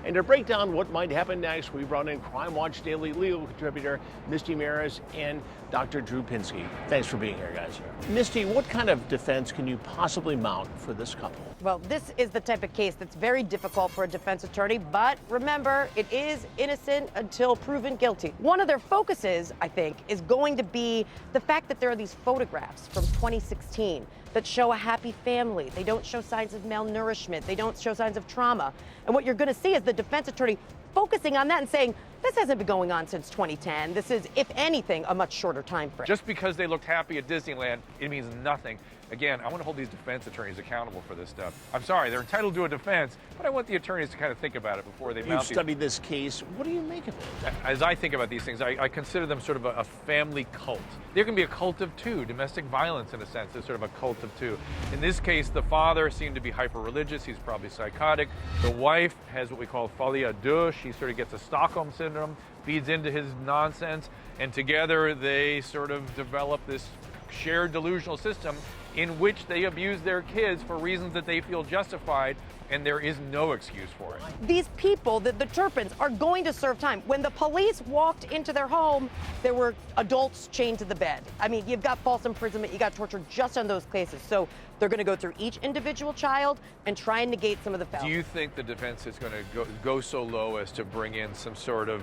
And to break down what might happen next, we brought in Crime Watch Daily legal contributor Misty Marris and Dr. Drew Pinsky. Thanks for being here, guys. Misty, what kind of defense can you possibly mount for this couple? Well, this is the type of case that's very difficult for a defense attorney, but remember, it is innocent until proven guilty. One of their focuses, I think, is going to be the fact that there are these photographs from 2016 that show a happy family. They don't show signs of malnourishment. They don't show signs of trauma. And what you're going to see is the defense attorney focusing on that and saying, this hasn't been going on since 2010. This is, if anything, a much shorter time frame. Just because they looked happy at Disneyland, it means nothing. Again, I want to hold these defense attorneys accountable for this stuff. I'm sorry, they're entitled to a defense, but I want the attorneys to kind of think about it before they mount You've studied this case. What do you make of it? As I think about these things, I consider them sort of a family cult. There can be a cult of two. Domestic violence, in a sense, is sort of a cult of two. In this case, the father seemed to be hyper-religious. He's probably psychotic. The wife has what we call folie à deux. She sort of gets a Stockholm syndrome, feeds into his nonsense, and together they sort of develop this shared delusional system in which they abuse their kids for reasons that they feel justified, and there is no excuse for it. These people, the Turpins, are going to serve time. When the police walked into their home, there were adults chained to the bed. I mean, you've got false imprisonment, you got torture just on those cases. So they're going to go through each individual child and try and negate some of the felonies. Do you think the defense is going to go so low as to bring in some sort of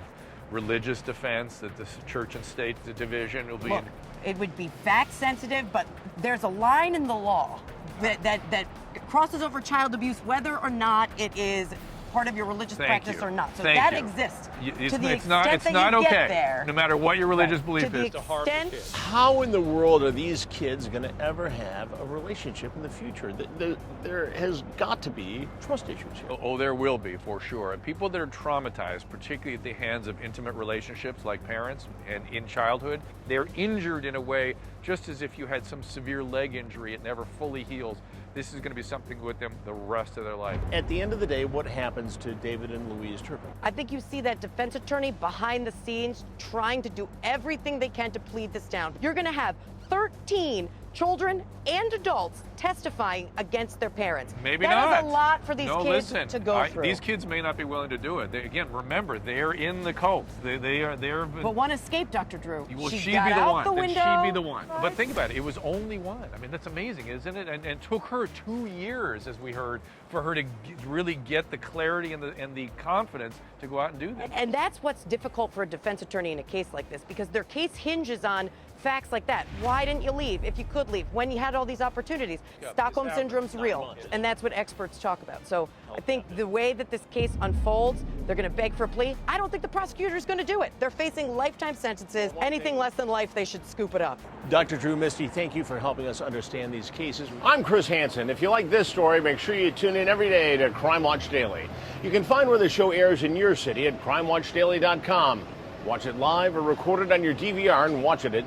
religious defense, that the church and state division will be Look, it would be fact sensitive, but there's a line in the law that crosses over child abuse, whether or not it is part of your religious practice or not. So that exists. It's not okay, there, no matter what your religious belief is, to harm the extent. kids. How in the world are these kids going to ever have a relationship in the future? There has got to be trust issues here. Oh, there will be, for sure. And people that are traumatized, particularly at the hands of intimate relationships like parents and in childhood, they're injured in a way just as if you had some severe leg injury, it never fully heals. This is going to be something with them the rest of their life. At the end of the day, what happens to David and Louise Turpin? I think you see that defense attorney behind the scenes trying to do everything they can to plead this down. You're going to have 13 children and adults testifying against their parents. Maybe not. That is a lot for these kids to go through. These kids may not be willing to do it. Again, remember, they're in the cult. They're. But one escaped, Dr. Drew. Well, she she'd got be the out one. the Then window. she'd be the one. But think about it. It was only one. I mean, that's amazing, isn't it? And it took her 2 years, as we heard, for her to really get the clarity and the confidence to go out and do this. And that's what's difficult for a defense attorney in a case like this, because their case hinges on facts like that. Why didn't you leave if you could leave when you had all these opportunities? Stockholm Syndrome's real, and that's what experts talk about. So I think the way that this case unfolds, they're going to beg for a plea. I don't think the prosecutor's going to do it. They're facing lifetime sentences. Anything less than life, they should scoop it up. Dr. Drew, Misty, thank you for helping us understand these cases. I'm Chris Hansen. If you like this story, make sure you tune in every day to Crime Watch Daily. You can find where the show airs in your city at crimewatchdaily.com. Watch it live or record it on your DVR and watch it at